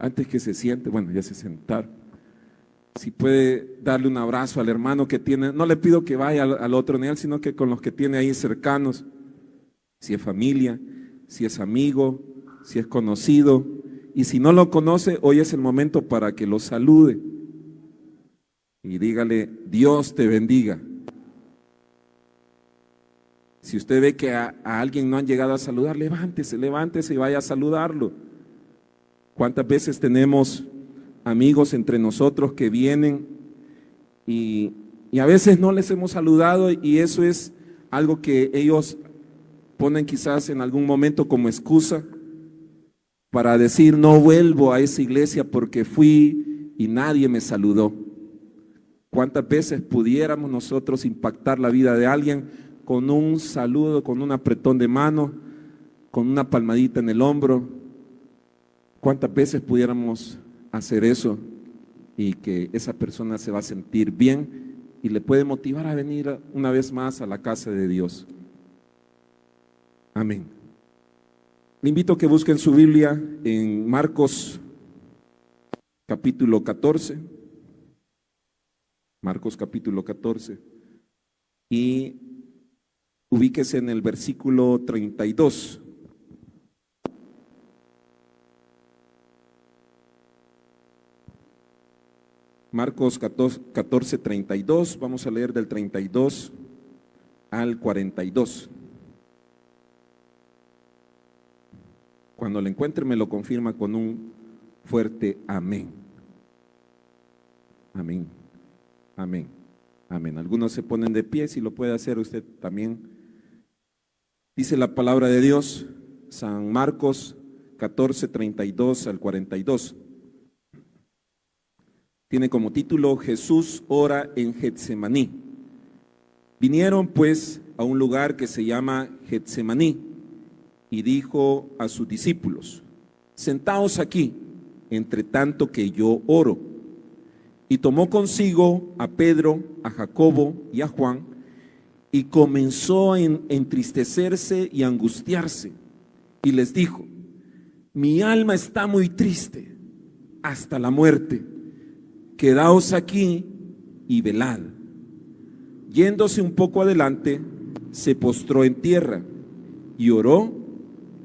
antes que se siente, bueno, ya se sentaron. Si puede darle un abrazo al hermano que tiene, no le pido que vaya al otro nivel, sino que con los que tiene ahí cercanos, si es familia, si es amigo, si es conocido, y si no lo conoce, hoy es el momento para que lo salude y dígale, Dios te bendiga. Si usted ve que a alguien no han llegado a saludar, levántese y vaya a saludarlo. ¿Cuántas veces tenemos amigos entre nosotros que vienen y a veces no les hemos saludado, y eso es algo que ellos ponen quizás en algún momento como excusa para decir, no vuelvo a esa iglesia porque fui y nadie me saludó? ¿Cuántas veces pudiéramos nosotros impactar la vida de alguien con un saludo, con un apretón de mano, con una palmadita en el hombro? ¿Cuántas veces pudiéramos hacer eso y que esa persona se va a sentir bien y le puede motivar a venir una vez más a la casa de Dios? Amén. Le invito a que busquen su Biblia en Marcos capítulo 14. Marcos capítulo 14. Y ubíquese en el versículo 32. Marcos 14, 32, vamos a leer del 32 al 42. Cuando lo encuentre me lo confirma con un fuerte amén. Amén, amén, amén. Algunos se ponen de pie, si lo puede hacer usted también. Dice la palabra de Dios, San Marcos 14, 32 al 42. Tiene como título, Jesús ora en Getsemaní. Vinieron pues a un lugar que se llama Getsemaní y dijo a sus discípulos, sentaos aquí, entre tanto que yo oro. Y tomó consigo a Pedro, a Jacobo y a Juan, y comenzó a entristecerse y angustiarse. Y les dijo, mi alma está muy triste hasta la muerte. Quedaos aquí y velad. Yéndose un poco adelante, se postró en tierra y oró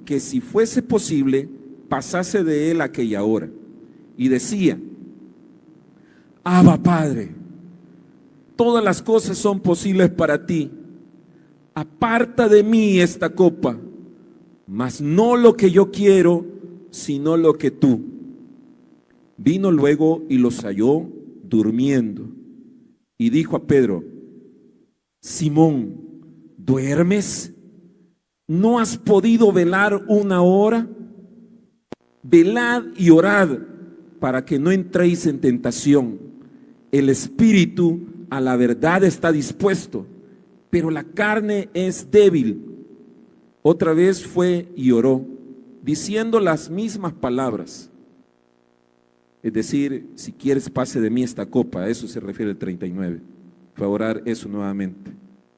que si fuese posible, pasase de él aquella hora. Y decía, Abba Padre, todas las cosas son posibles para ti. Aparta de mí esta copa, mas no lo que yo quiero, sino lo que tú. Vino luego y los halló durmiendo. Y dijo a Pedro, Simón, ¿duermes? ¿No has podido velar una hora? Velad y orad para que no entréis en tentación. El espíritu a la verdad está dispuesto, pero la carne es débil. Otra vez fue y oró, diciendo las mismas palabras. Es decir, si quieres pase de mí esta copa, a eso se refiere el 39. Fue a orar eso nuevamente,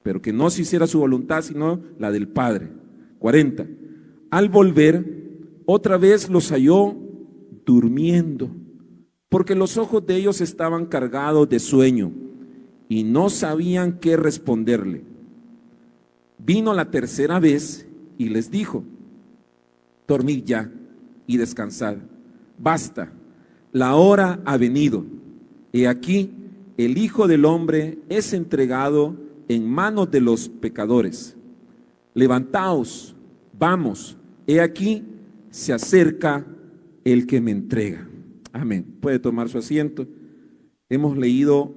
pero que no se hiciera su voluntad, sino la del Padre. 40. Al volver, otra vez los halló durmiendo, porque los ojos de ellos estaban cargados de sueño y no sabían qué responderle. Vino la tercera vez y les dijo, dormid ya y descansad, basta, la hora ha venido. He aquí, el Hijo del Hombre es entregado en manos de los pecadores. Levantaos, vamos, he aquí, se acerca el que me entrega. Amén. Puede tomar su asiento. Hemos leído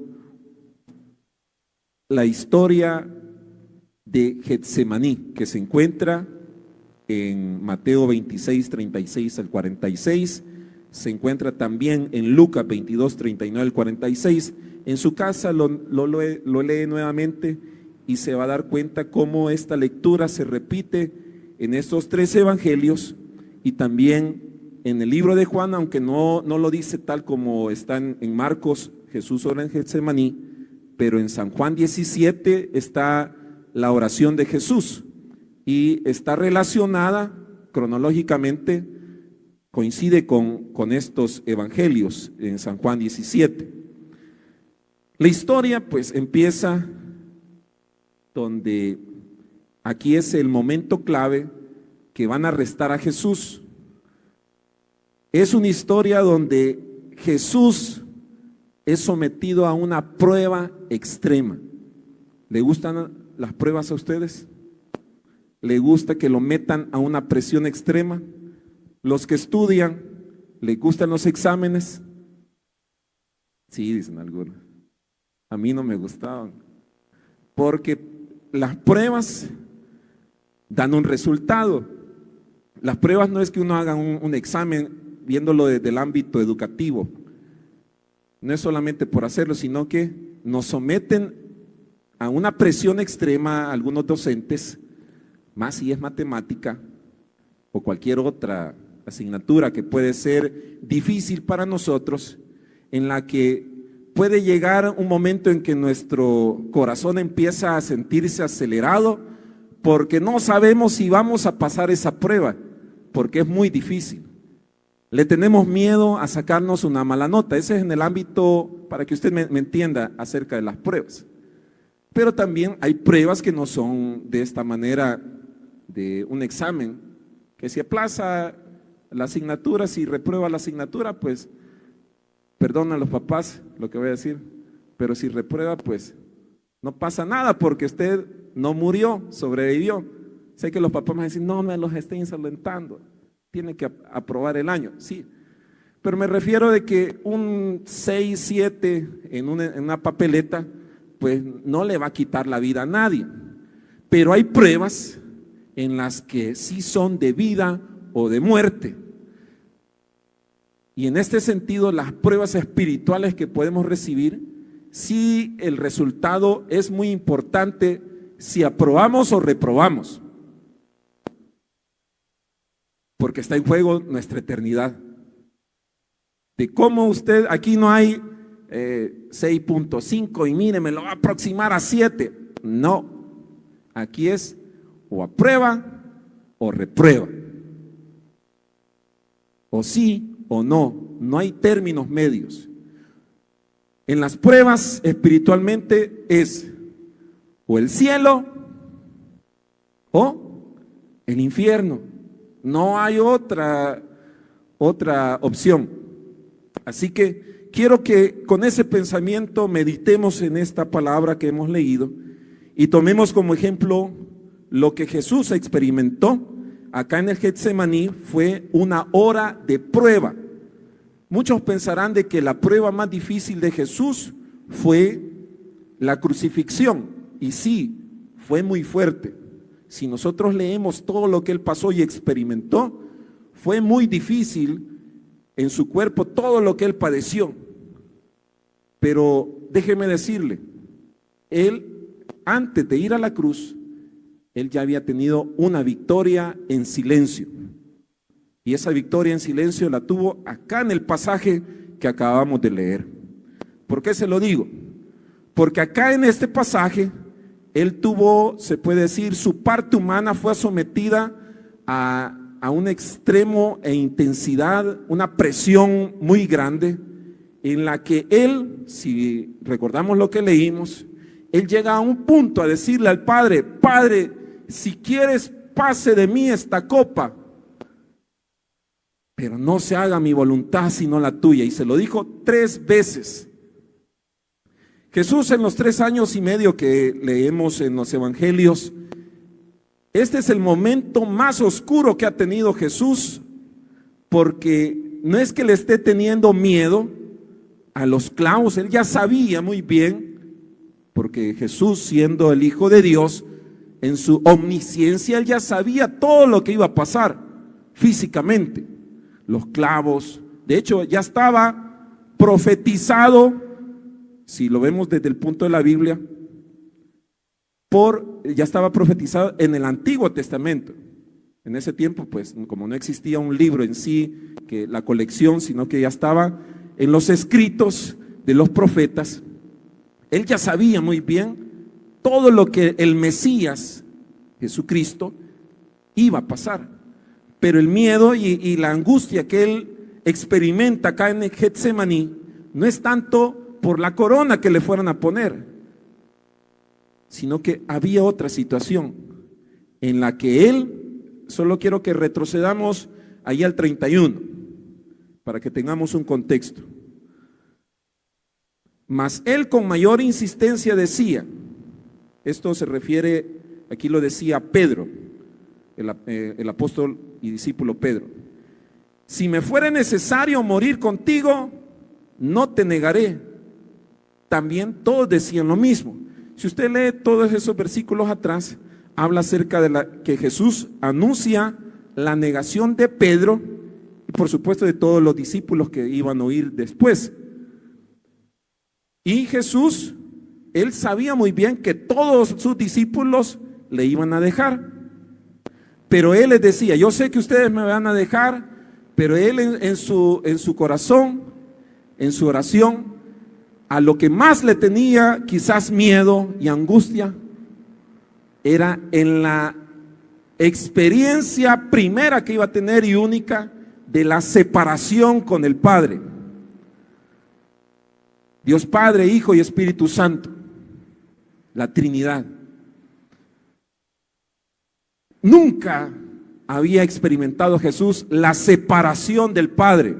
la historia de Getsemaní, que se encuentra en Mateo 26, 36 al 46. Se encuentra también en Lucas 22, 39 al 46. En su casa lo lee nuevamente y se va a dar cuenta cómo esta lectura se repite en estos tres evangelios y también en el libro de Juan, aunque no lo dice tal como está en Marcos, Jesús ora en Getsemaní, pero en San Juan 17 está la oración de Jesús y está relacionada cronológicamente coincide con estos evangelios en San Juan 17. La historia pues empieza donde aquí es el momento clave que van a arrestar a Jesús. Es una historia donde Jesús es sometido a una prueba extrema. ¿Le gustan las pruebas a ustedes? ¿Le gusta que lo metan a una presión extrema? Los que estudian, ¿les gustan los exámenes? Sí, dicen algunos. A mí no me gustaban, porque las pruebas dan un resultado. Las pruebas no es que uno haga un examen viéndolo desde el ámbito educativo. No es solamente por hacerlo, sino que nos someten a una presión extrema a algunos docentes, más si es matemática o cualquier otra asignatura que puede ser difícil para nosotros, en la que puede llegar un momento en que nuestro corazón empieza a sentirse acelerado porque no sabemos si vamos a pasar esa prueba, porque es muy difícil. Le tenemos miedo a sacarnos una mala nota. Ese es en el ámbito, para que usted me entienda, acerca de las pruebas. Pero también hay pruebas que no son de esta manera, de un examen, que si aplaza la asignatura, si reprueba la asignatura, pues perdona a los papás lo que voy a decir, pero si reprueba, pues no pasa nada porque usted no murió, sobrevivió. Sé que los papás me van a decir, no me los estén insolentando, tiene que aprobar el año, sí. Pero me refiero de que un 6, 7 en una papeleta, pues no le va a quitar la vida a nadie. Pero hay pruebas en las que sí son de vida o de muerte. Y en este sentido, las pruebas espirituales que podemos recibir, sí el resultado es muy importante si aprobamos o reprobamos. Porque está en juego nuestra eternidad. De cómo usted, aquí no hay 6.5 y mire, me lo va a aproximar a 7. No, aquí es o aprueba o reprueba. O sí o no, no hay términos medios. En las pruebas espiritualmente es o el cielo o el infierno. No hay otra opción. Así que quiero que con ese pensamiento meditemos en esta palabra que hemos leído y tomemos como ejemplo lo que Jesús experimentó acá en el Getsemaní. Fue una hora de prueba. Muchos pensarán de que la prueba más difícil de Jesús fue la crucifixión, y sí, fue muy fuerte. Si nosotros leemos todo lo que él pasó y experimentó, fue muy difícil en su cuerpo todo lo que él padeció. Pero déjeme decirle, él, antes de ir a la cruz, él ya había tenido una victoria en silencio. Y esa victoria en silencio la tuvo acá en el pasaje que acabamos de leer. ¿Por qué se lo digo? Porque acá en este pasaje, él tuvo, se puede decir, su parte humana fue sometida a un extremo e intensidad, una presión muy grande, en la que él, si recordamos lo que leímos, él llega a un punto a decirle al Padre, Padre, si quieres pase de mí esta copa, pero no se haga mi voluntad sino la tuya. Y se lo dijo 3 veces. Jesús, en los 3 años y medio que leemos en los evangelios, este es el momento más oscuro que ha tenido Jesús, porque no es que le esté teniendo miedo a los clavos. Él ya sabía muy bien, porque Jesús, siendo el Hijo de Dios, en su omnisciencia, él ya sabía todo lo que iba a pasar físicamente. Los clavos, de hecho ya estaba profetizado, si lo vemos desde el punto de la Biblia, ya estaba profetizado en el Antiguo Testamento. En ese tiempo, pues, como no existía un libro en sí, que la colección, sino que ya estaba en los escritos de los profetas, él ya sabía muy bien todo lo que el Mesías, Jesucristo, iba a pasar. pero el miedo y la angustia que él experimenta acá en Getsemaní no es tanto por la corona que le fueran a poner, sino que había otra situación en la que él, solo quiero que retrocedamos ahí al 31, para que tengamos un contexto. Mas él con mayor insistencia decía, esto se refiere, aquí lo decía Pedro, el apóstol y discípulo Pedro: si me fuera necesario morir contigo, no te negaré. También todos decían lo mismo. Si usted lee todos esos versículos atrás, habla acerca de que Jesús anuncia la negación de Pedro y por supuesto de todos los discípulos que iban a oír después. Y Jesús, él sabía muy bien que todos sus discípulos le iban a dejar, pero él les decía: yo sé que ustedes me van a dejar, pero él en su corazón, en su oración, a lo que más le tenía quizás miedo y angustia era en la experiencia primera que iba a tener y única de la separación con el Padre. Dios Padre, Hijo y Espíritu Santo, la Trinidad. Nunca había experimentado Jesús la separación del Padre.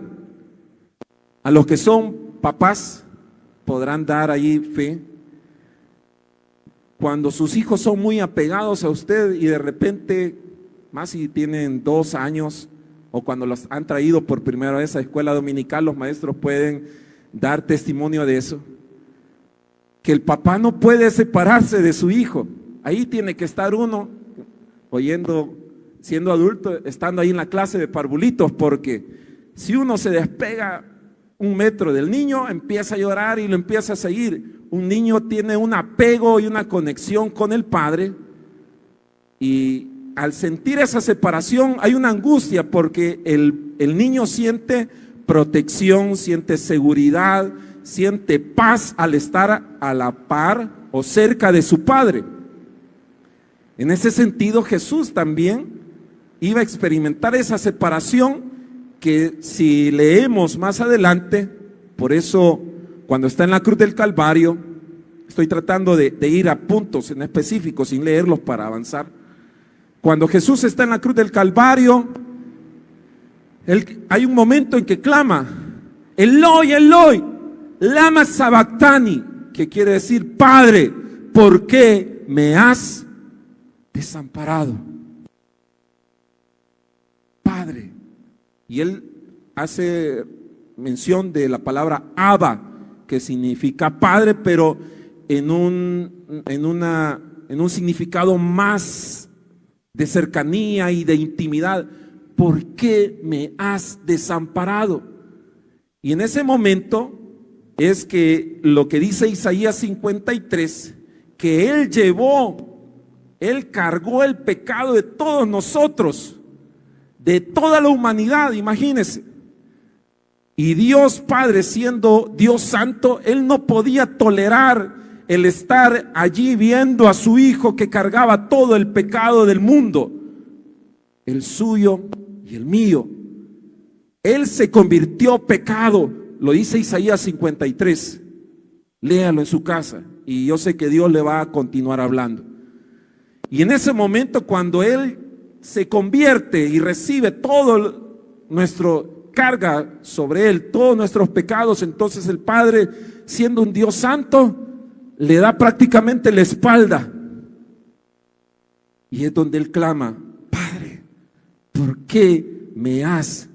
A los que son papás podrán dar ahí fe. Cuando sus hijos son muy apegados a usted y de repente, más si tienen 2 años, o cuando los han traído por primera vez a escuela dominical, los maestros pueden dar testimonio de eso, que el papá no puede separarse de su hijo. Ahí tiene que estar uno oyendo, siendo adulto, estando ahí en la clase de parvulitos, porque si uno se despega 1 metro del niño, empieza a llorar y lo empieza a seguir. Un niño tiene un apego y una conexión con el padre, y al sentir esa separación hay una angustia, porque el niño siente protección, siente seguridad, siente paz al estar a la par o cerca de su padre. En ese sentido, Jesús también iba a experimentar esa separación que, si leemos más adelante, por eso cuando está en la cruz del Calvario, estoy tratando de ir a puntos en específico sin leerlos para avanzar. Cuando Jesús está en la cruz del Calvario, hay un momento en que clama: Eloi, Eloi, lama sabactani, que quiere decir: Padre, ¿por qué me has desamparado? Padre. Y él hace mención de la palabra Abba, que significa padre, pero en un significado más de cercanía y de intimidad. ¿Por qué me has desamparado? Y en ese momento es que lo que dice Isaías 53, que Él cargó el pecado de todos nosotros, de toda la humanidad, imagínense. Y Dios Padre, siendo Dios Santo, Él no podía tolerar el estar allí viendo a su Hijo que cargaba todo el pecado del mundo, el suyo y el mío. Él se convirtió pecado, lo dice Isaías 53. Léalo en su casa y yo sé que Dios le va a continuar hablando. Y en ese momento, cuando Él se convierte y recibe todo nuestro carga sobre Él, todos nuestros pecados, entonces el Padre, siendo un Dios santo, le da prácticamente la espalda. Y es donde Él clama: Padre, ¿por qué me has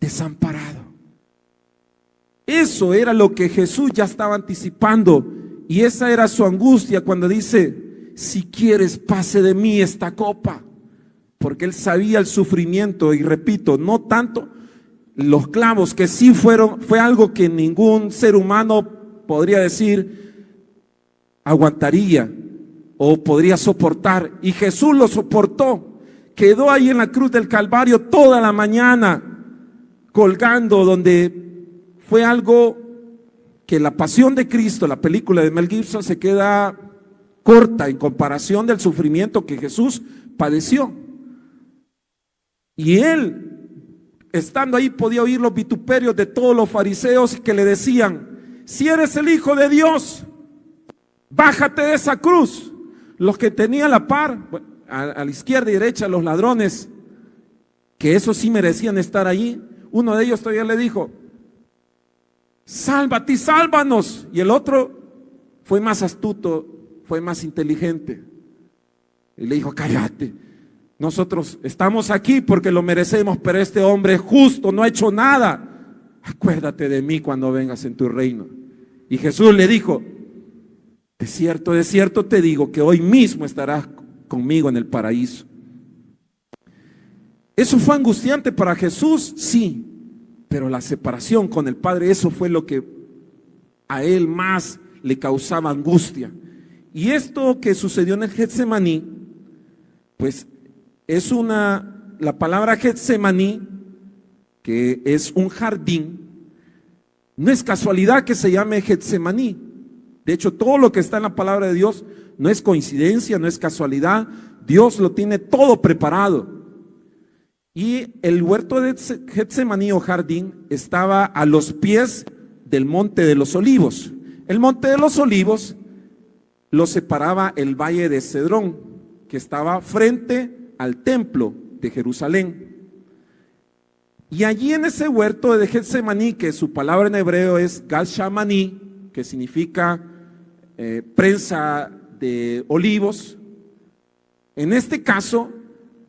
desamparado? Eso era lo que Jesús ya estaba anticipando, y esa era su angustia cuando dice: si quieres, pase de mí esta copa. Porque Él sabía el sufrimiento, y repito, no tanto los clavos, que sí fue algo que ningún ser humano podría decir aguantaría o podría soportar, y Jesús lo soportó. Quedó ahí en la cruz del Calvario toda la mañana colgando, donde fue algo que la pasión de Cristo, la película de Mel Gibson, se queda corta en comparación del sufrimiento que Jesús padeció. Y él, estando ahí, podía oír los vituperios de todos los fariseos que le decían: si eres el Hijo de Dios, bájate de esa cruz. Los que tenían la par, a la izquierda y derecha, los ladrones, que esos sí merecían estar allí, uno de ellos todavía le dijo: sálvate y sálvanos. Y el otro fue más astuto, fue más inteligente, y le dijo: cállate, nosotros estamos aquí porque lo merecemos, pero este hombre es justo, no ha hecho nada. Acuérdate de mí cuando vengas en tu reino. Y Jesús le dijo: de cierto te digo que hoy mismo estarás conmigo en el paraíso. Eso fue angustiante para Jesús, sí, pero la separación con el Padre, eso fue lo que a él más le causaba angustia. Y esto que sucedió en el Getsemaní, pues es la palabra Getsemaní, que es un jardín, no es casualidad que se llame Getsemaní. De hecho, todo lo que está en la palabra de Dios no es coincidencia, no es casualidad. Dios lo tiene todo preparado. Y el huerto de Getsemaní o jardín estaba a los pies del Monte de los Olivos. El Monte de los Olivos lo separaba el Valle de Cedrón, que estaba frente al templo de Jerusalén. Y allí en ese huerto de Getsemaní, que su palabra en hebreo es Gashamaní, que significa prensa de olivos, en este caso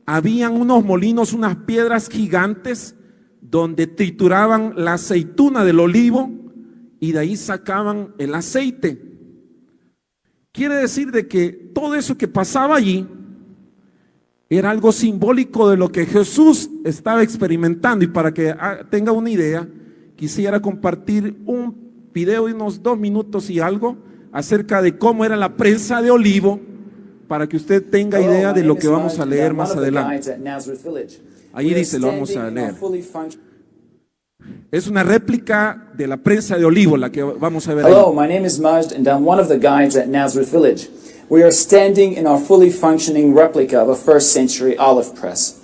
habían unos molinos, unas piedras gigantes donde trituraban la aceituna del olivo y de ahí sacaban el aceite. Quiere decir de que todo eso que pasaba allí era algo simbólico de lo que Jesús estaba experimentando. Y para que tenga una idea, quisiera compartir un video de unos 2 minutos y algo acerca de cómo era la prensa de olivo, para que usted tenga idea de lo que vamos a leer más adelante. Ahí dice, lo vamos a leer. Es una réplica de la prensa de olivo la que vamos a ver. Hello, my name is Majd and I'm one of the guides at Nazareth Village. We are standing in our fully functioning replica of a first century olive press.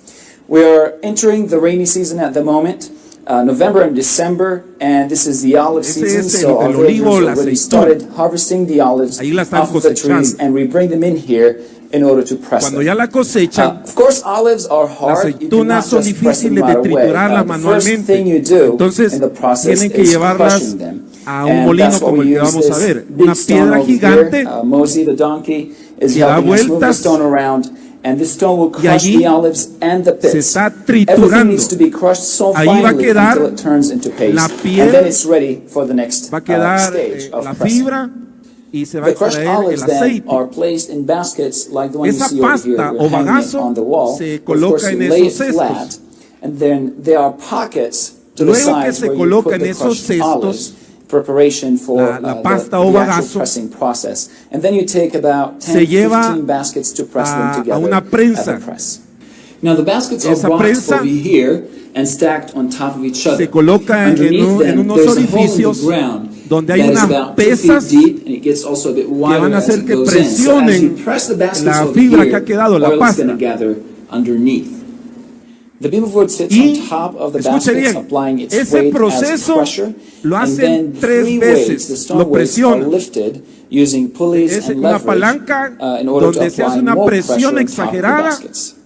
We are entering the rainy season at the moment, November and December, and this is the olive season, so our villagers have already started harvesting the olives off of the trees, and we bring them in here in order to press Cuando them. ya la cosechan, Of course, olives are las hard. You cannot aceitunas son just press them difíciles de right away. triturarlas The first thing manualmente. you do Entonces in the process tienen que is llevarlas crushing them. a un And molino that's what como el we que use, vamos a this ver. big Una stone piedra over gigante here. Mosey the donkey is que da helping us move the vueltas, stone around, and this stone will y crush allí the olives and the se pits. está Everything triturando. needs to be crushed so Ahí va a finely quedar until it turns into paste, la piel, and then it's ready for the next va a quedar stage of la pressing. fibra y se va a The crushed extraer el olives then aceite. are placed in baskets like the one you Esa see over here. pasta We're o hanging it bagazo on the wall. se Of course, coloca you en lay esos it flat, cestos. and then there are pockets to the Luego que sides se where you coloca put en the esos crushed olives, cestos preparation for la pasta o the actual bagazo, pressing process. And then you take about 10, se lleva 15 baskets to press them a together una prensa. at the press. Now the baskets are Esa brought prensa over here and stacked on top of each other. se coloca en Underneath them, unos there's a hole in orificios the ground donde hay that is unas about 2 pesas feet deep, and it gets also a bit que wider van a as hacer it que goes in. So as you presionen press the baskets la over fibra here, que ha quedado, la oil is pasta. going to gather underneath. The beam of wood sits Y, on top of the escuche baskets, bien, applying its ese weight as proceso pressure, lo and hacen then 3 3 veces, weights, the lo stone weights, are presionan. lifted using pulleys Es and una leverage palanca in order to donde se hace apply una more pressure presión on top of the exagerada baskets.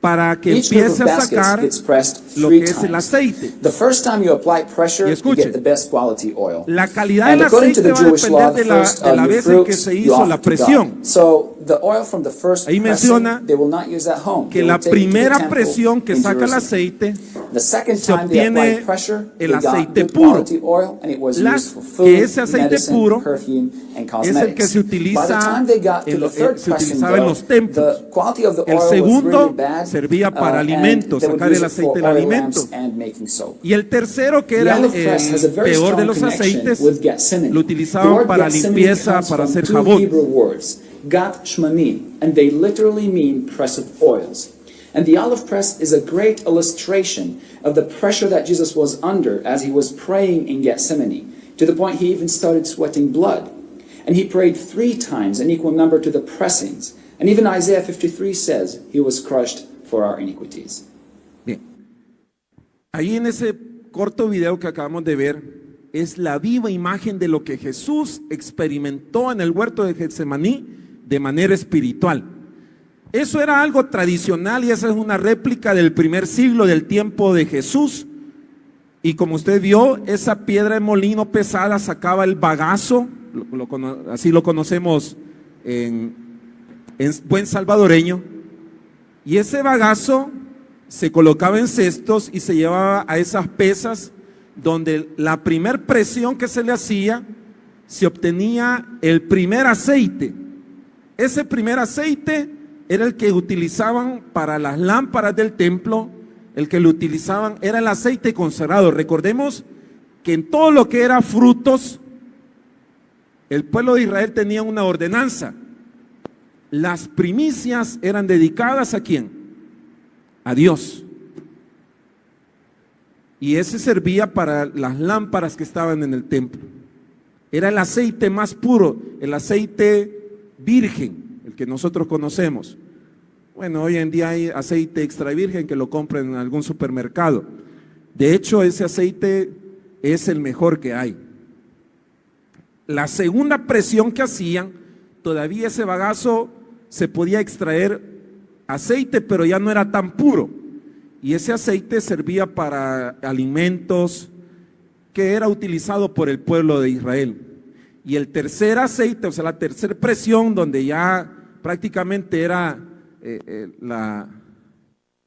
para que Each group of empiece a baskets sacar gets pressed lo 3 que es el times. aceite. The first time you apply pressure, Y you escuche, get the best quality oil. La calidad And del according to aceite the va a Jewish law, depender the de la, first de la your vez en que fruits se you hizo offer la to presión. God. So the oil from the first Ahí pressing, menciona they will not use at home. que They la will take it to the primera temple presión que in saca el Jerusalem. aceite The second se time they obtiene applied pressure, el they got aceite good puro. quality oil, and it was La- used for que food, ese aceite medicine, puro perfume, and es cosmetics. el que se utiliza By the time they got to en the third se pressing, utilizaba en though, los templos. the quality of the El oil was segundo really bad, servía para and alimentos, they would sacar use el it for aceite del oil alimento. lamps and making soap. Y el tercero, que The era olive press has a el very peor de strong los connection aceites, with Gethsemane. lo The utilizaban word para Gethsemane limpieza, comes para from hacer 2 jabón. Hebrew words, Gat Shmani, and they literally mean press of oils. And the olive press is a great illustration of the pressure that Jesus was under as he was praying in Gethsemane, to the point he even started sweating blood. And he prayed 3 times, an equal number to the pressings. And even Isaiah 53 says he was crushed for our iniquities. Bien. Ahí en ese corto video que acabamos de ver es la viva imagen de lo que Jesús experimentó en el huerto de Getsemaní de manera espiritual. Eso era algo tradicional y esa es una réplica del primer siglo del tiempo de Jesús. Y como usted vio, esa piedra de molino pesada sacaba el bagazo, así lo conocemos en buen salvadoreño, y ese bagazo se colocaba en cestos y se llevaba a esas pesas donde la primer presión que se le hacía se obtenía el primer aceite. Ese primer aceite era el que utilizaban para las lámparas del templo. El que lo utilizaban era el aceite consagrado. Recordemos que en todo lo que era frutos, el pueblo de Israel tenía una ordenanza. Las primicias eran dedicadas ¿a quién? A Dios. Y ese servía para las lámparas que estaban en el templo. Era el aceite más puro, el aceite virgen, el que nosotros conocemos. Bueno, hoy en día hay aceite extra virgen que lo compran en algún supermercado. De hecho, ese aceite es el mejor que hay. La segunda presión que hacían, todavía ese bagazo se podía extraer aceite, pero ya no era tan puro. Y ese aceite servía para alimentos que era utilizado por el pueblo de Israel. Y el tercer aceite, o sea, la tercera presión, donde ya prácticamente era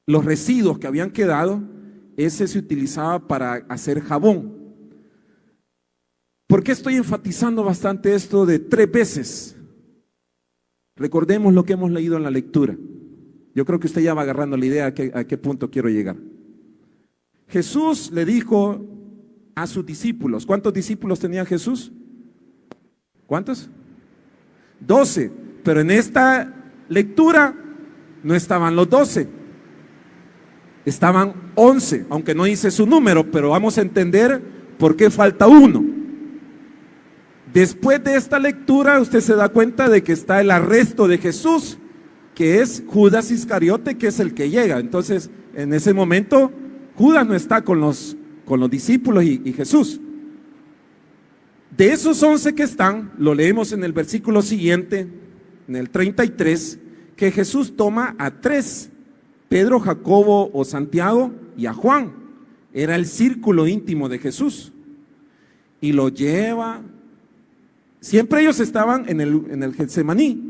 los residuos que habían quedado, ese se utilizaba para hacer jabón. ¿Por qué estoy enfatizando bastante esto de 3 veces? Recordemos lo que hemos leído en la lectura. Yo creo que usted ya va agarrando la idea a qué punto quiero llegar. Jesús le dijo a sus discípulos, ¿cuántos discípulos tenía Jesús? ¿Cuántos? 12, pero en esta lectura no estaban los 12, estaban 11, aunque no dice su número, pero vamos a entender por qué falta uno. Después de esta lectura usted se da cuenta de que está el arresto de Jesús, que es Judas Iscariote, que es el que llega. Entonces, en ese momento, Judas no está con los discípulos y Jesús. De esos 11 que están, lo leemos en el versículo siguiente, en el 33, que Jesús toma a 3, Pedro, Jacobo o Santiago y a Juan. Era el círculo íntimo de Jesús. Y lo lleva. Siempre ellos estaban en el Getsemaní.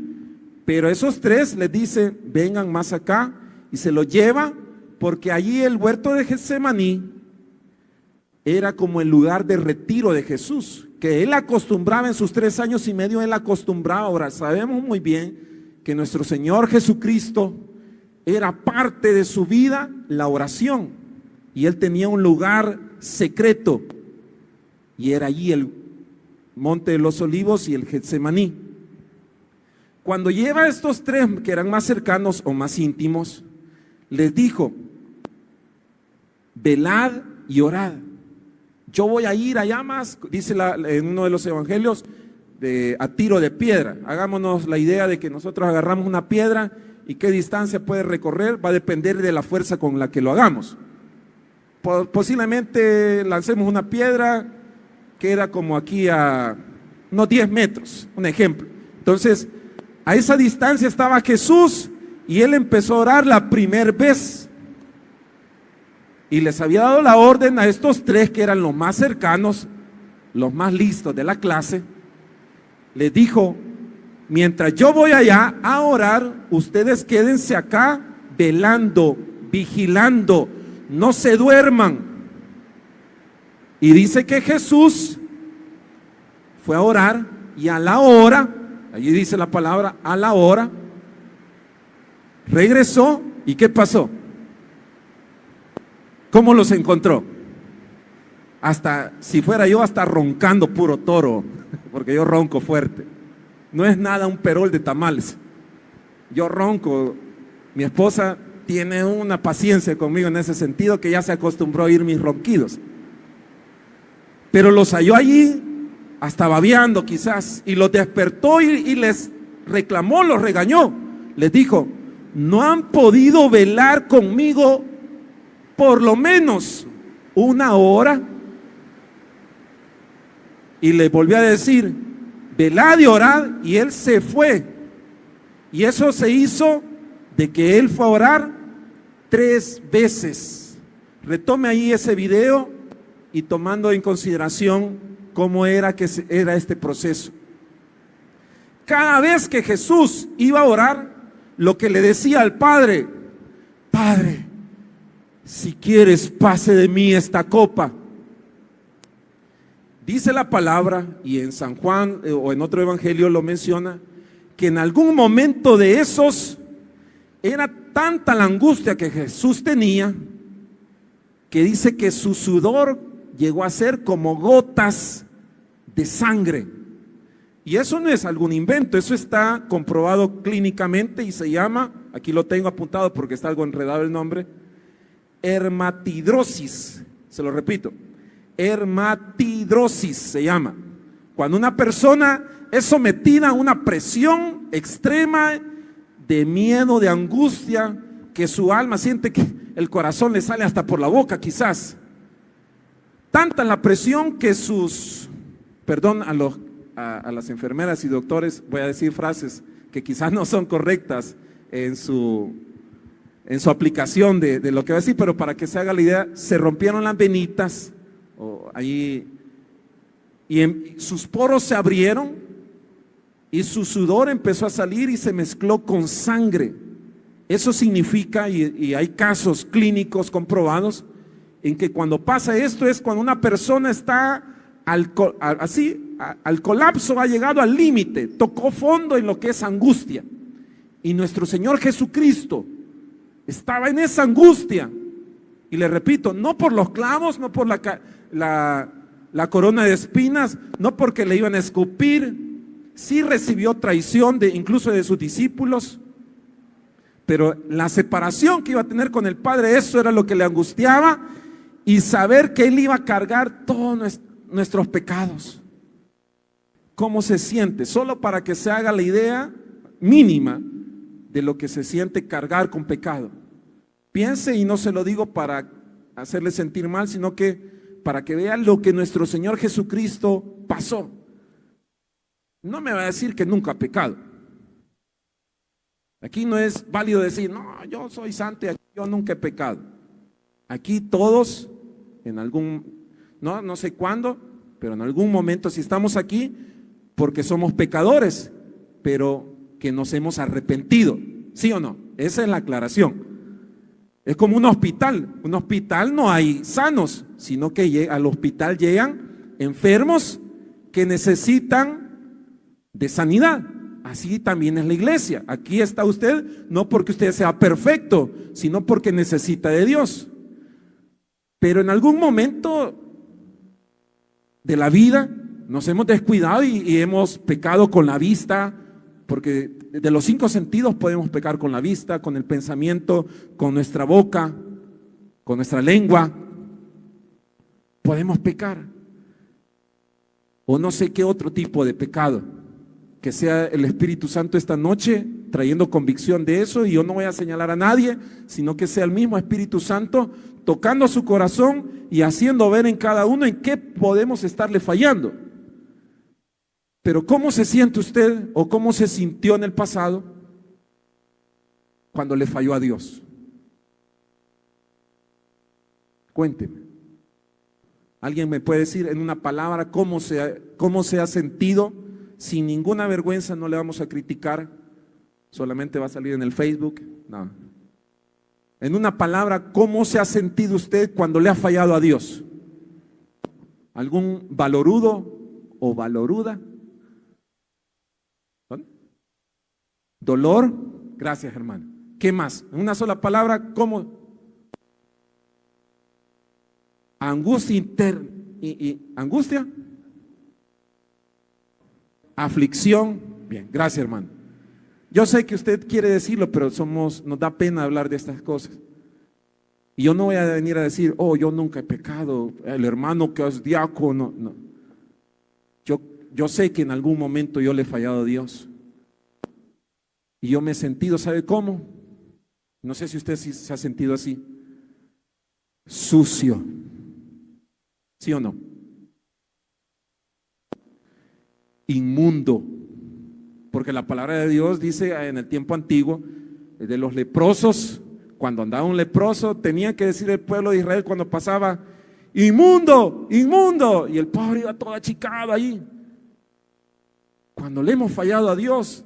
Pero esos 3 les dice, vengan más acá, y se lo lleva, porque allí el huerto de Getsemaní era como el lugar de retiro de Jesús, que él acostumbraba en sus 3 años y medio, él acostumbraba. Ahora sabemos muy bien que nuestro Señor Jesucristo era parte de su vida la oración, y él tenía un lugar secreto, y era allí el Monte de los Olivos y el Getsemaní. Cuando lleva a estos 3 que eran más cercanos o más íntimos, les dijo, velad y orad. Yo voy a ir allá más, dice en uno de los evangelios, a tiro de piedra. Hagámonos la idea de que nosotros agarramos una piedra y qué distancia puede recorrer, va a depender de la fuerza con la que lo hagamos. Posiblemente lancemos una piedra que era como aquí a unos 10 metros, un ejemplo. Entonces, a esa distancia estaba Jesús y él empezó a orar la primera vez. Y les había dado la orden a estos 3 que eran los más cercanos, los más listos de la clase. Les dijo, mientras yo voy allá a orar, ustedes quédense acá velando, vigilando, no se duerman. Y dice que Jesús fue a orar y a la hora, allí dice la palabra, a la hora, regresó. ¿Y qué pasó? ¿Cómo los encontró? Hasta, si fuera yo, hasta roncando puro toro, porque yo ronco fuerte. No es nada un perol de tamales. Yo ronco. Mi esposa tiene una paciencia conmigo en ese sentido, que ya se acostumbró a oír mis ronquidos. Pero los halló allí, hasta babeando quizás, y los despertó y les reclamó, los regañó. Les dijo, no han podido velar conmigo por lo menos 1 hora y le volvió a decir, velad y orad, y él se fue. Y eso se hizo de que él fue a orar 3 veces. Retome ahí ese video y tomando en consideración cómo era este proceso. Cada vez que Jesús iba a orar, lo que le decía al Padre, Padre, si quieres, pase de mí esta copa. Dice la palabra, y en San Juan o en otro evangelio lo menciona, que en algún momento de esos era tanta la angustia que Jesús tenía, que dice que su sudor llegó a ser como gotas de sangre. Y eso no es algún invento, eso está comprobado clínicamente y se llama, aquí lo tengo apuntado porque está algo enredado el nombre, hermatidrosis. Se lo repito, hermatidrosis se llama. Cuando una persona es sometida a una presión extrema de miedo, de angustia, que su alma siente que el corazón le sale hasta por la boca quizás. Tanta la presión que perdón a las enfermeras y doctores, voy a decir frases que quizás no son correctas en su aplicación de lo que va a decir, pero para que se haga la idea, se rompieron las venitas y sus poros se abrieron y su sudor empezó a salir y se mezcló con sangre. Eso significa, y hay casos clínicos comprobados, en que cuando pasa esto es cuando una persona está al colapso, ha llegado al límite, tocó fondo en lo que es angustia. Y nuestro Señor Jesucristo estaba en esa angustia. Y le repito, no por los clavos, no por la corona de espinas, no porque le iban a escupir. Sí recibió traición incluso de sus discípulos, pero la separación que iba a tener con el Padre, eso era lo que le angustiaba, y saber que Él iba a cargar todos nuestros pecados. ¿Cómo se siente? Solo para que se haga la idea mínima de lo que se siente cargar con pecado. Piense, y no se lo digo para hacerle sentir mal, sino que para que vean lo que nuestro Señor Jesucristo pasó. No me va a decir que nunca ha pecado. Aquí no es válido decir, no, yo soy santo y aquí yo nunca he pecado. Aquí todos, no sé cuándo, pero en algún momento, si estamos aquí, porque somos pecadores, pero que nos hemos arrepentido, ¿sí o no? Esa es la aclaración. Es como un hospital no hay sanos, sino que al hospital llegan enfermos que necesitan de sanidad. Así también es la iglesia. Aquí está usted no porque usted sea perfecto, sino porque necesita de Dios. Pero en algún momento de la vida nos hemos descuidado y hemos pecado con la vista, porque de los 5 sentidos podemos pecar con la vista, con el pensamiento, con nuestra boca, con nuestra lengua. Podemos pecar. O no sé qué otro tipo de pecado. Que sea el Espíritu Santo esta noche trayendo convicción de eso, y yo no voy a señalar a nadie, sino que sea el mismo Espíritu Santo tocando su corazón y haciendo ver en cada uno en qué podemos estarle fallando. Pero ¿cómo se siente usted o cómo se sintió en el pasado cuando le falló a Dios? Cuénteme. ¿Alguien me puede decir en una palabra cómo se ha sentido? Sin ninguna vergüenza, no le vamos a criticar, solamente va a salir en el Facebook. No. En una palabra, ¿cómo se ha sentido usted cuando le ha fallado a Dios? ¿Algún valorudo o valoruda? ¿Son? ¿Dolor? Gracias, hermano. ¿Qué más? En una sola palabra, ¿cómo? Angustia interna. ¿Angustia? Aflicción. Bien, gracias, hermano. Yo sé que usted quiere decirlo, pero nos da pena hablar de estas cosas. Y yo no voy a venir a decir, oh, yo nunca he pecado, el hermano que es diácono. No. Yo sé que en algún momento yo le he fallado a Dios. Y yo me he sentido, ¿sabe cómo? No sé si usted se ha sentido así. Sucio. ¿Sí o no? Inmundo. Porque la palabra de Dios dice en el tiempo antiguo, de los leprosos, cuando andaba un leproso, tenía que decir el pueblo de Israel cuando pasaba, inmundo, inmundo, y el pobre iba todo achicado ahí. Cuando le hemos fallado a Dios,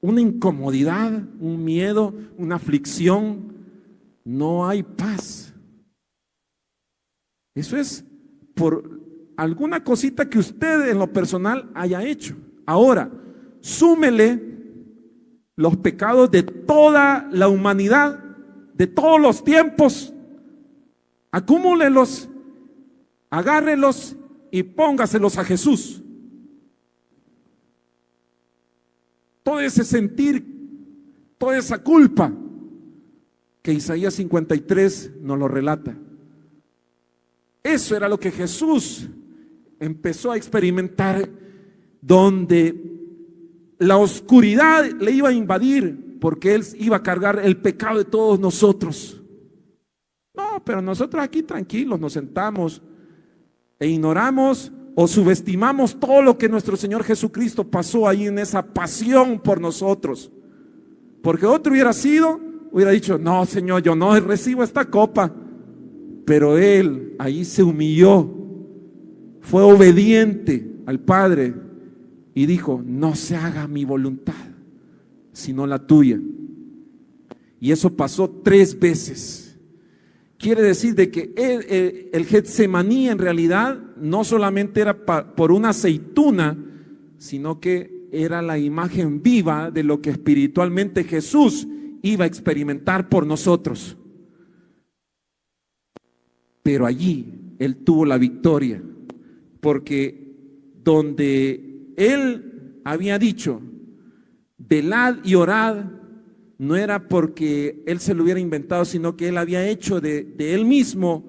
una incomodidad, un miedo, una aflicción, no hay paz. Eso es por alguna cosita que usted en lo personal haya hecho. Ahora, súmele los pecados de toda la humanidad, de todos los tiempos, acumúlelos, agárrelos y póngaselos a Jesús. Todo ese sentir, toda esa culpa que Isaías 53 nos lo relata. Eso era lo que Jesús empezó a experimentar, donde la oscuridad le iba a invadir, porque Él iba a cargar el pecado de todos nosotros. No, pero nosotros aquí tranquilos nos sentamos e ignoramos o subestimamos todo lo que nuestro Señor Jesucristo pasó ahí en esa pasión por nosotros. Porque otro hubiera dicho, no, Señor, yo no recibo esta copa. Pero Él ahí se humilló, fue obediente al Padre y dijo, no se haga mi voluntad, sino la tuya. Y eso pasó 3 veces. Quiere decir de que el Getsemaní en realidad no solamente era por una aceituna, sino que era la imagen viva de lo que espiritualmente Jesús iba a experimentar por nosotros. Pero allí Él tuvo la victoria, porque donde Él había dicho, velad y orad, no era porque Él se lo hubiera inventado, sino que Él había hecho de Él mismo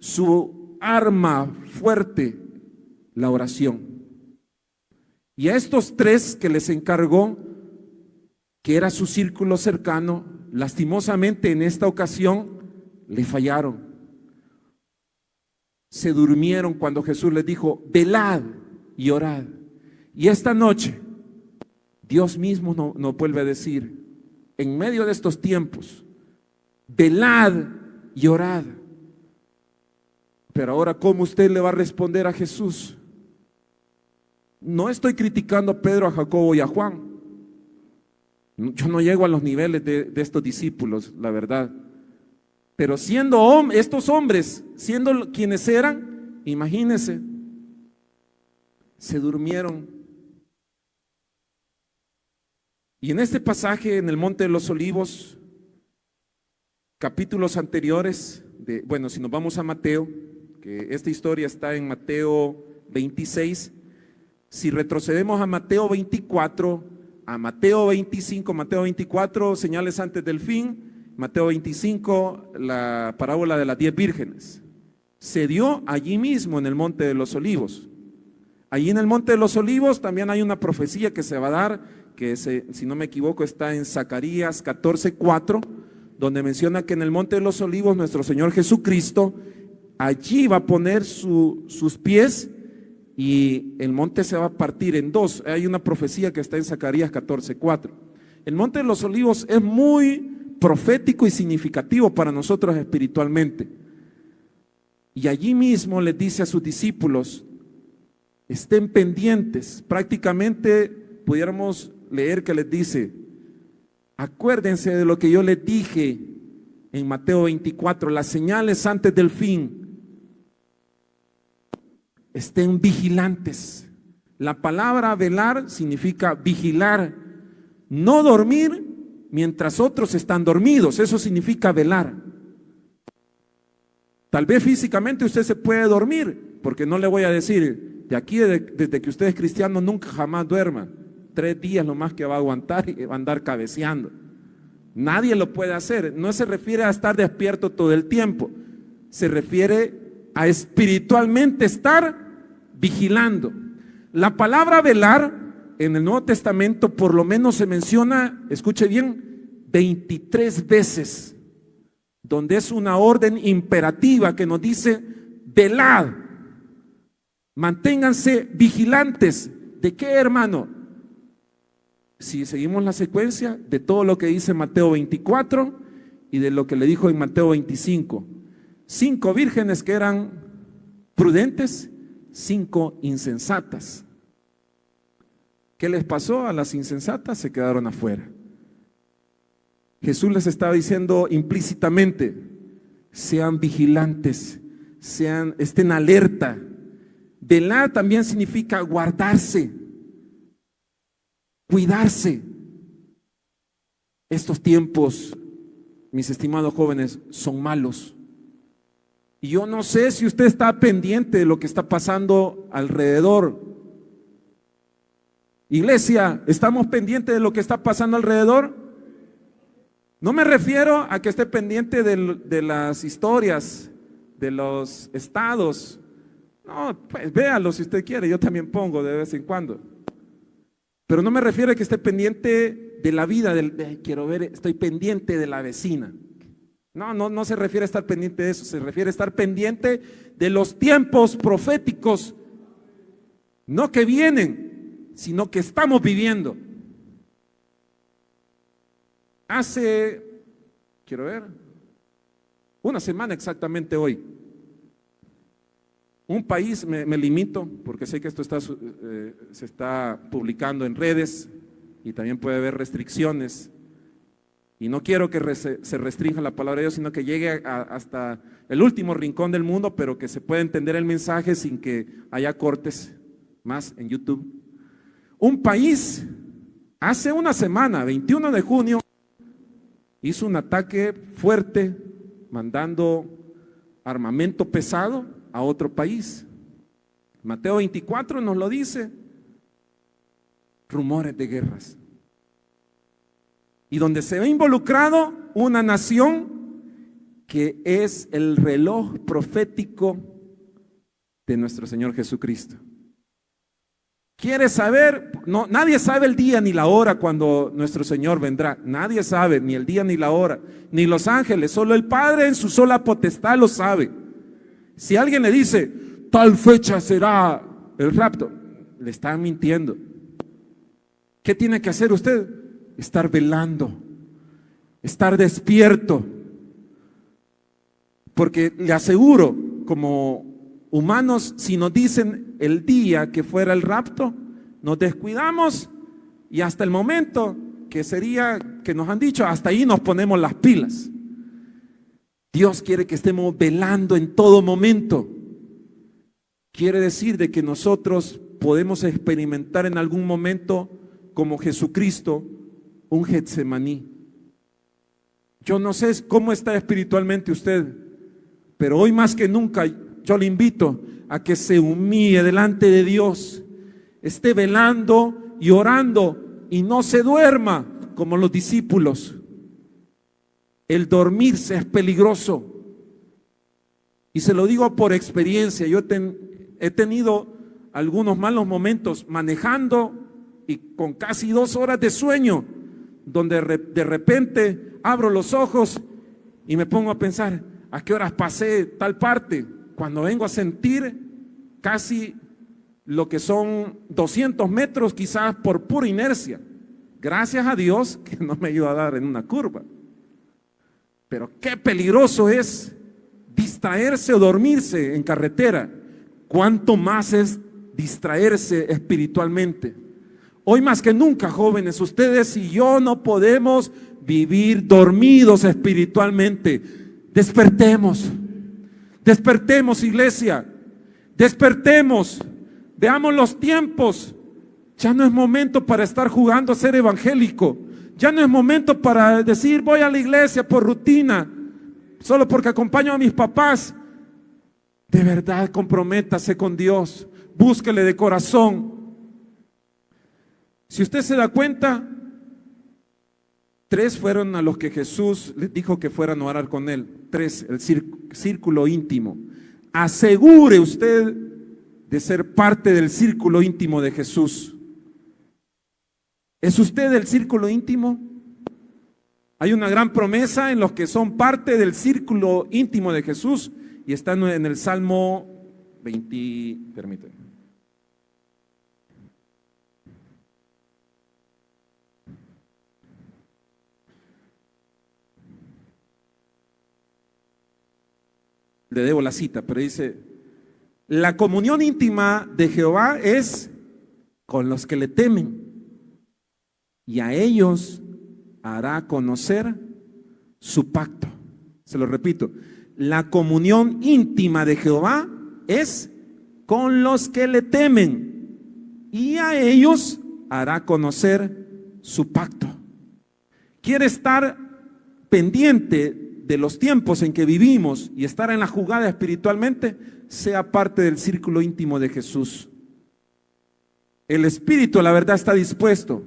su arma fuerte, la oración. Y a estos 3 que les encargó, que era su círculo cercano, lastimosamente en esta ocasión le fallaron. Se durmieron cuando Jesús les dijo, velad y orad. Y esta noche, Dios mismo nos vuelve a decir, en medio de estos tiempos, velad y orad. Pero ahora, ¿cómo usted le va a responder a Jesús? No estoy criticando a Pedro, a Jacobo y a Juan. Yo no llego a los niveles de estos discípulos, la verdad. Pero siendo estos hombres, siendo quienes eran, imagínense, se durmieron. Y en este pasaje, en el Monte de los Olivos, capítulos anteriores, si nos vamos a Mateo, que esta historia está en Mateo 26, si retrocedemos a Mateo 24, a Mateo 25, Mateo 24, señales antes del fin, Mateo 25, la parábola de las 10 vírgenes, se dio allí mismo en el Monte de los Olivos. Allí en el Monte de los Olivos también hay una profecía que se va a dar, que si no me equivoco está en Zacarías 14:4, donde menciona que en el Monte de los Olivos nuestro Señor Jesucristo allí va a poner sus pies y el monte se va a partir en 2. Hay una profecía que está en Zacarías 14:4. El Monte de los Olivos es muy profético y significativo para nosotros espiritualmente. Y allí mismo les dice a sus discípulos, estén pendientes. Prácticamente pudiéramos leer que les dice, acuérdense de lo que yo les dije en Mateo 24, las señales antes del fin. Estén vigilantes. La palabra velar significa vigilar, no dormir mientras otros están dormidos. Eso significa velar. Tal vez físicamente usted se puede dormir, porque no le voy a decir, de aquí desde que usted es cristiano nunca jamás duerma. 3 días lo más que va a aguantar y va a andar cabeceando. Nadie lo puede hacer. No se refiere a estar despierto todo el tiempo, se refiere a espiritualmente estar vigilando. La palabra velar en el Nuevo Testamento por lo menos se menciona, escuche bien, 23 veces, donde es una orden imperativa que nos dice, velad, manténganse vigilantes. ¿De qué, hermano? Si seguimos la secuencia de todo lo que dice Mateo 24 y de lo que le dijo en Mateo 25. 5 vírgenes que eran prudentes, 5 insensatas. ¿Qué les pasó? A las insensatas se quedaron afuera. Jesús les estaba diciendo implícitamente: sean vigilantes, estén alerta. Velar también significa guardarse, cuidarse. Estos tiempos, mis estimados jóvenes, son malos. Y yo no sé si usted está pendiente de lo que está pasando alrededor. Iglesia, ¿estamos pendientes de lo que está pasando alrededor? No me refiero a que esté pendiente de las historias, de los estados. No, pues véalo si usted quiere, yo también pongo de vez en cuando. Pero no me refiero a que esté pendiente de la vida, quiero ver, estoy pendiente de la vecina. No se refiere a estar pendiente de eso, se refiere a estar pendiente de los tiempos proféticos, no que vienen, sino que estamos viviendo. Hace, quiero ver, una semana exactamente hoy, un país, me limito, porque sé que esto se está publicando en redes y también puede haber restricciones, y no quiero que se restrinja la palabra de Dios, sino que llegue hasta el último rincón del mundo, pero que se pueda entender el mensaje sin que haya cortes más en YouTube. Un país, hace una semana, 21 de junio, hizo un ataque fuerte, mandando armamento pesado a otro país. Mateo 24 nos lo dice. Rumores de guerras. Y donde se ve involucrado una nación que es el reloj profético de nuestro Señor Jesucristo. ¿Quieres saber? No, nadie sabe el día ni la hora cuando nuestro Señor vendrá. Nadie sabe ni el día ni la hora, ni los ángeles, solo el Padre en su sola potestad lo sabe. Si alguien le dice, tal fecha será el rapto, le están mintiendo. ¿Qué tiene que hacer usted? Estar velando, estar despierto. Porque le aseguro, como humanos, si nos dicen el día que fuera el rapto, nos descuidamos y hasta el momento que sería, que nos han dicho, hasta ahí nos ponemos las pilas. Dios quiere que estemos velando en todo momento. Quiere decir de que nosotros podemos experimentar en algún momento, como Jesucristo, un Getsemaní. Yo no sé cómo está espiritualmente usted, pero hoy más que nunca yo le invito a que se humille delante de Dios, esté velando y orando y no se duerma como los discípulos. El dormirse es peligroso. Y se lo digo por experiencia. Yo he tenido algunos malos momentos manejando y con casi 2 horas de sueño, donde de repente abro los ojos y me pongo a pensar, ¿a qué horas pasé tal parte? Cuando vengo a sentir casi lo que son 200 metros quizás por pura inercia. Gracias a Dios que no me ayuda a dar en una curva. Pero qué peligroso es distraerse o dormirse en carretera. ¿Cuánto más es distraerse espiritualmente? Hoy más que nunca, jóvenes, ustedes y yo no podemos vivir dormidos espiritualmente. Despertemos. Despertemos, iglesia, despertemos, veamos los tiempos. Ya no es momento para estar jugando a ser evangélico. Ya no es momento para decir voy a la iglesia por rutina, solo porque acompaño a mis papás. De verdad, comprométase con Dios, búsquele de corazón. Si usted se da cuenta, 3 fueron a los que Jesús les dijo que fueran a orar con él. 3, el círculo íntimo. Asegure usted de ser parte del círculo íntimo de Jesús. ¿Es usted del círculo íntimo? Hay una gran promesa en los que son parte del círculo íntimo de Jesús, y está en el Salmo 20, permítanme. Le debo la cita, pero dice: la comunión íntima de Jehová es con los que le temen, y a ellos hará conocer su pacto. Se lo repito, la comunión íntima de Jehová es con los que le temen, y a ellos hará conocer su pacto. Quiere estar pendiente de los tiempos en que vivimos y estar en la jugada espiritualmente, sea parte del círculo íntimo de Jesús. El espíritu, la verdad, está dispuesto.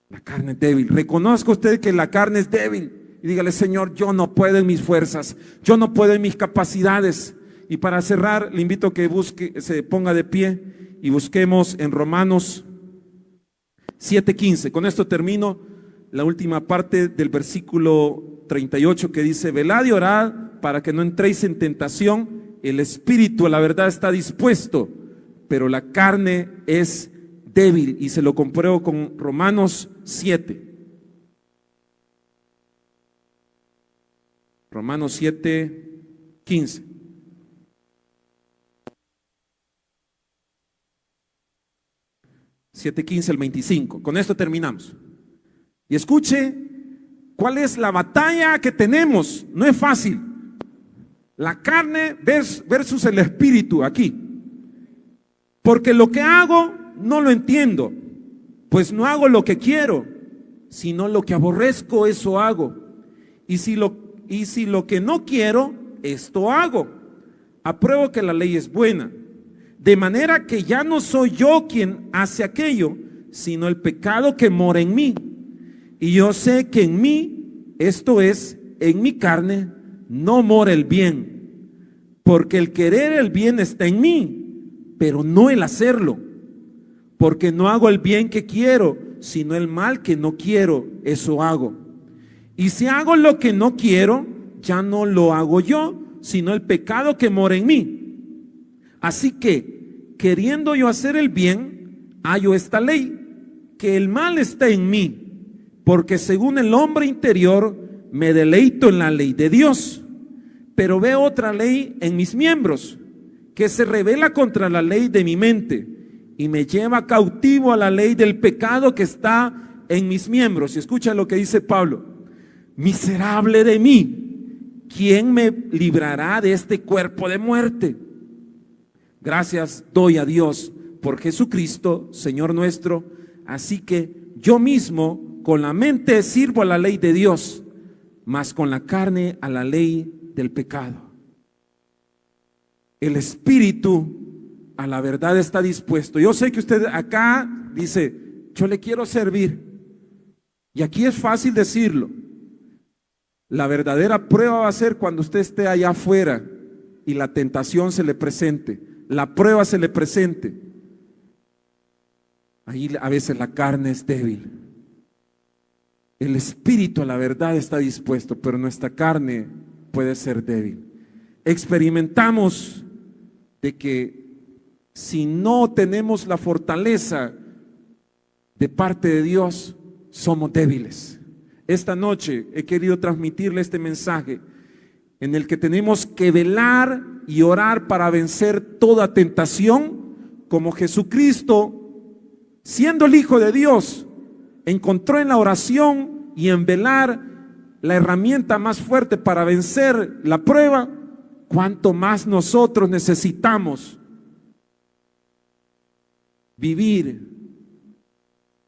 La carne es débil. Reconozca usted que la carne es débil y dígale: Señor, yo no puedo en mis fuerzas, yo no puedo en mis capacidades. Y para cerrar, le invito a que se ponga de pie y busquemos en Romanos 7:15. Con esto termino la última parte del versículo 38, que dice: velad y orad para que no entréis en tentación. El espíritu, la verdad, está dispuesto, pero la carne es débil. Y se lo compruebo con Romanos 7. Romanos 7:15. al 25. Con esto terminamos. Y escuche cuál es la batalla que tenemos. No es fácil. La carne versus el espíritu aquí. Porque lo que hago no lo entiendo, pues no hago lo que quiero, sino lo que aborrezco, eso hago. Y si lo que no quiero, esto hago. Apruebo que la ley es buena, de manera que ya no soy yo quien hace aquello, sino el pecado que mora en mí. Y yo sé que en mí, esto es, en mi carne, no mora el bien. Porque el querer el bien está en mí, pero no el hacerlo. Porque no hago el bien que quiero, sino el mal que no quiero, eso hago. Y si hago lo que no quiero, ya no lo hago yo, sino el pecado que mora en mí. Así que, queriendo yo hacer el bien, hallo esta ley, que el mal está en mí. Porque según el hombre interior, me deleito en la ley de Dios. Pero veo otra ley en mis miembros, que se rebela contra la ley de mi mente y me lleva cautivo a la ley del pecado que está en mis miembros. Y escucha lo que dice Pablo: miserable de mí, ¿quién me librará de este cuerpo de muerte? Gracias doy a Dios por Jesucristo, Señor nuestro. Así que yo mismo con la mente sirvo a la ley de Dios, mas con la carne a la ley del pecado. El espíritu a la verdad está dispuesto. Yo sé que usted acá dice: yo le quiero servir, y aquí es fácil decirlo. La verdadera prueba va a ser cuando usted esté allá afuera y la tentación se le presente, la prueba se le presente. Ahí a veces la carne es débil. El espíritu a la verdad está dispuesto, pero nuestra carne puede ser débil. Experimentamos de que si no tenemos la fortaleza de parte de Dios, somos débiles. Esta noche he querido transmitirle este mensaje en el que tenemos que velar y orar para vencer toda tentación, como Jesucristo, siendo el Hijo de Dios, encontró en la oración y en velar la herramienta más fuerte para vencer la prueba. Cuanto más nosotros necesitamos vivir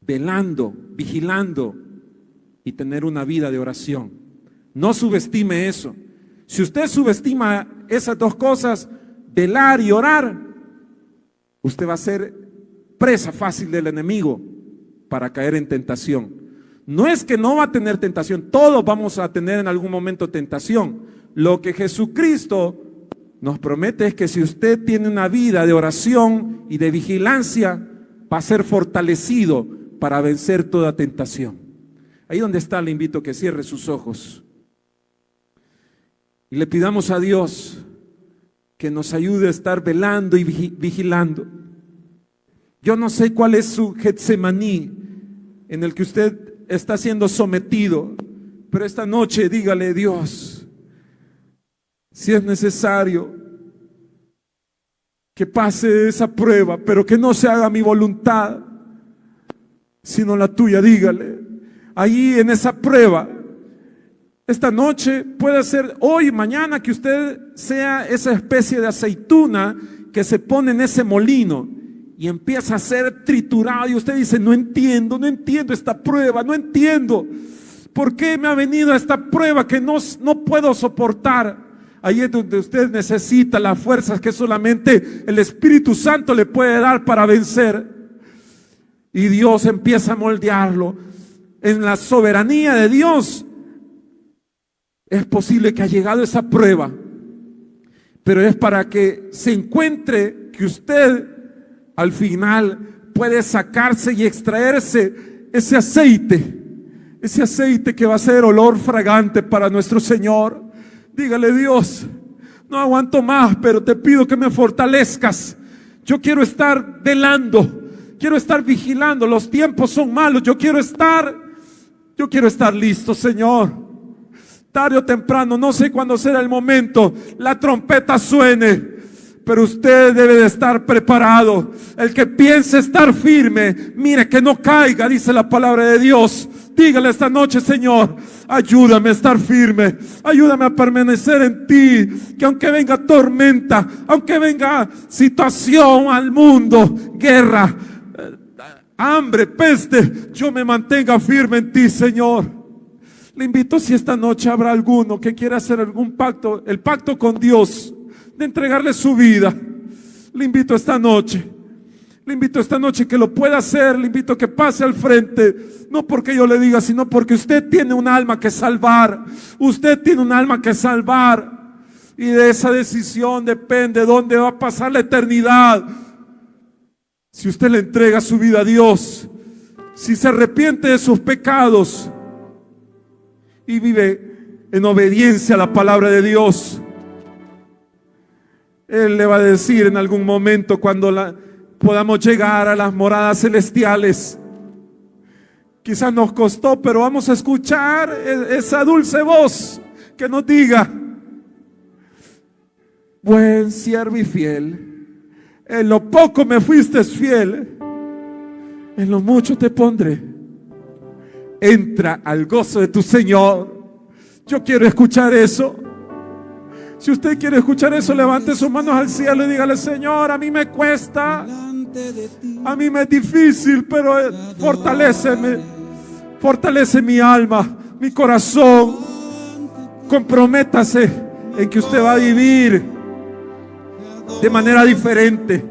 velando, vigilando y tener una vida de oración. No subestime eso. Si usted subestima esas dos cosas, velar y orar, usted va a ser presa fácil del enemigo para caer en tentación. No es que no va a tener tentación, todos vamos a tener en algún momento tentación. Lo que Jesucristo nos promete es que si usted tiene una vida de oración y de vigilancia, va a ser fortalecido para vencer toda tentación. Ahí donde está, le invito a que cierre sus ojos y le pidamos a Dios que nos ayude a estar velando y vigilando. Yo no sé cuál es su Getsemaní en el que usted está siendo sometido, pero esta noche dígale: Dios, si es necesario que pase esa prueba, pero que no se haga mi voluntad, sino la tuya. Dígale, ahí en esa prueba, esta noche, puede ser hoy, mañana, que usted sea esa especie de aceituna que se pone en ese molino y empieza a ser triturado, y usted dice: no entiendo esta prueba, no entiendo por qué me ha venido esta prueba que no puedo soportar. Ahí es donde usted necesita las fuerzas que solamente el Espíritu Santo le puede dar para vencer. Y Dios empieza a moldearlo. En la soberanía de Dios es posible que haya llegado esa prueba, pero es para que se encuentre que usted al final puede sacarse y extraerse ese aceite que va a ser olor fragante para nuestro Señor. Dígale: Dios, no aguanto más, pero te pido que me fortalezcas. Yo quiero estar velando, quiero estar vigilando. Los tiempos son malos, yo quiero estar listo, Señor. Tarde o temprano, no sé cuándo será el momento, la trompeta suene, pero usted debe de estar preparado. El que piense estar firme, mire que no caiga, dice la palabra de Dios. Dígale esta noche: Señor, ayúdame a estar firme, ayúdame a permanecer en ti, que aunque venga tormenta, aunque venga situación al mundo, guerra, hambre, peste, yo me mantenga firme en ti, Señor. Le invito, si esta noche habrá alguno que quiera hacer algún pacto, el pacto con Dios, de entregarle su vida, le invito esta noche que lo pueda hacer. Le invito a que pase al frente, no porque yo le diga, sino porque usted tiene un alma que salvar. Usted tiene un alma que salvar, y de esa decisión depende dónde va a pasar la eternidad. Si usted le entrega su vida a Dios, si se arrepiente de sus pecados y vive en obediencia a la palabra de Dios, Él le va a decir en algún momento, cuando podamos llegar a las moradas celestiales, quizás nos costó, pero vamos a escuchar esa dulce voz que nos diga: buen siervo y fiel, en lo poco me fuiste fiel, en lo mucho te pondré. Entra al gozo de tu Señor. Yo quiero escuchar eso. Si usted quiere escuchar eso, levante sus manos al cielo y dígale: Señor, a mí me cuesta, a mí me es difícil, pero fortaléceme, fortalece mi alma, mi corazón. Comprométase en que usted va a vivir de manera diferente.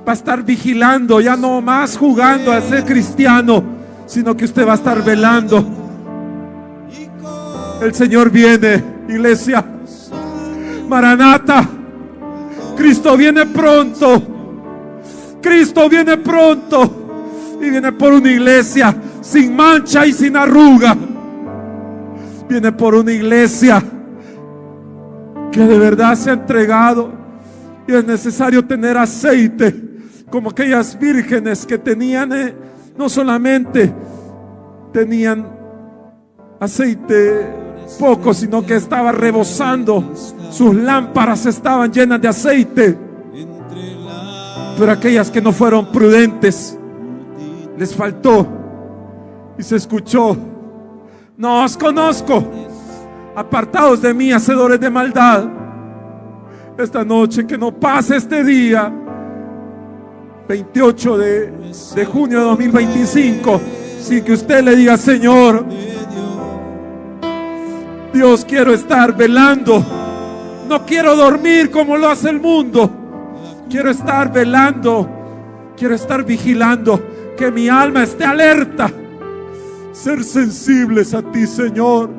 Va a estar vigilando, ya no más jugando a ser cristiano, sino que usted va a estar velando. El Señor viene, iglesia. Maranata, Cristo viene pronto. Cristo viene pronto, y viene por una iglesia sin mancha y sin arruga. Viene por una iglesia que de verdad se ha entregado. Y es necesario tener aceite, como aquellas vírgenes que tenían, no solamente tenían aceite poco, sino que estaba rebosando. Sus lámparas estaban llenas de aceite. Pero aquellas que no fueron prudentes, les faltó, y se escuchó: no os conozco, apartaos de mí, hacedores de maldad. Esta noche, que no pase este día 28 de junio de 2025 sin que usted le diga: Señor, Dios, quiero estar velando, no quiero dormir como lo hace el mundo, quiero estar velando, quiero estar vigilando, que mi alma esté alerta, ser sensibles a ti, Señor,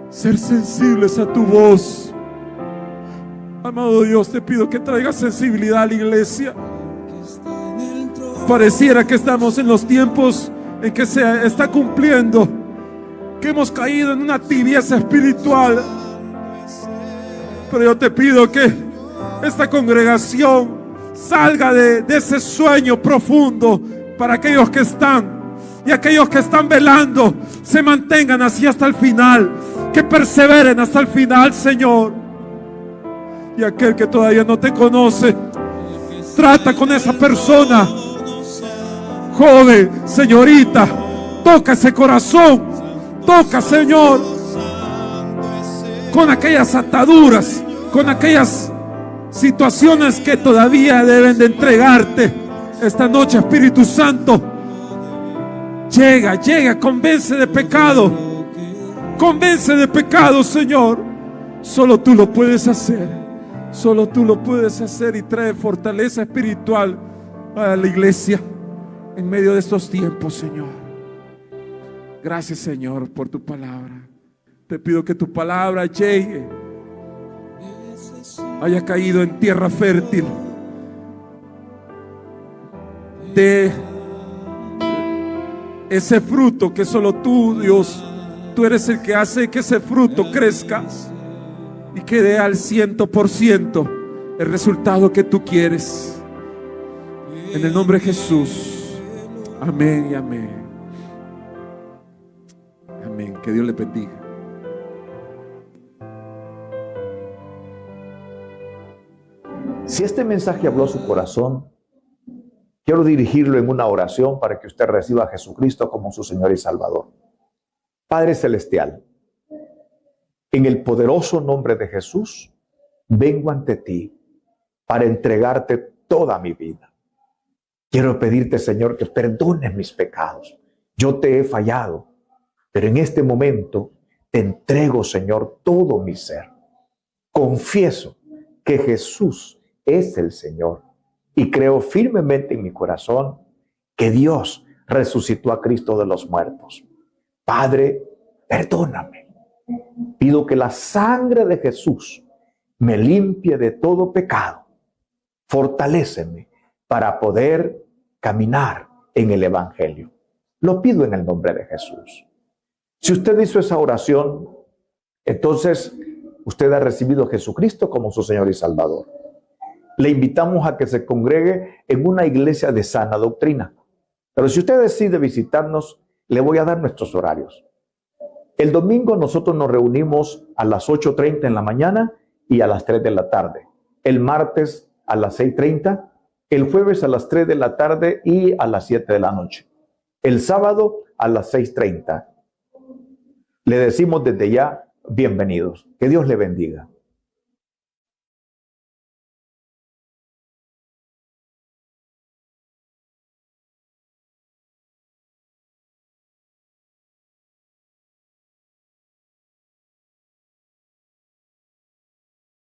ser sensibles a tu voz. Amado Dios, te pido que traigas sensibilidad a la iglesia. Pareciera que estamos en los tiempos en que se está cumpliendo, que hemos caído en una tibieza espiritual. Pero yo te pido que esta congregación salga de ese sueño profundo para aquellos que están, y aquellos que están velando se mantengan así hasta el final, que perseveren hasta el final, Señor. Y aquel que todavía no te conoce, trata con esa persona, joven, señorita, toca ese corazón, toca, Señor, con aquellas ataduras, con aquellas situaciones que todavía deben de entregarte. Esta noche, Espíritu Santo, llega, convence de pecado, Señor. Solo tú lo puedes hacer, solo tú lo puedes hacer, y trae fortaleza espiritual a la iglesia en medio de estos tiempos, Señor. Gracias, Señor, por tu palabra. Te pido que tu palabra llegue, haya caído en tierra fértil, de ese fruto que solo tú, Dios, tú eres el que hace que ese fruto crezca y que dé al 100% el resultado que tú quieres. En el nombre de Jesús. Amén y amén. Amén. Que Dios le bendiga. Si este mensaje habló a su corazón, quiero dirigirlo en una oración para que usted reciba a Jesucristo como su Señor y Salvador. Padre Celestial, en el poderoso nombre de Jesús, vengo ante ti para entregarte toda mi vida. Quiero pedirte, Señor, que perdones mis pecados. Yo te he fallado, pero en este momento te entrego, Señor, todo mi ser. Confieso que Jesús es el Señor y creo firmemente en mi corazón que Dios resucitó a Cristo de los muertos. Padre, perdóname. Pido que la sangre de Jesús me limpie de todo pecado. Fortaléceme para poder caminar en el Evangelio. Lo pido en el nombre de Jesús. Si usted hizo esa oración, entonces usted ha recibido a Jesucristo como su Señor y Salvador. Le invitamos a que se congregue en una iglesia de sana doctrina. Pero si usted decide visitarnos, le voy a dar nuestros horarios. El domingo nosotros nos reunimos a las 8:30 en la mañana y a las 3 de la tarde. El martes a las 6:30, el jueves a las 3 de la tarde y a las 7 de la noche. El sábado a las 6:30. Le decimos desde ya, bienvenidos. Que Dios le bendiga.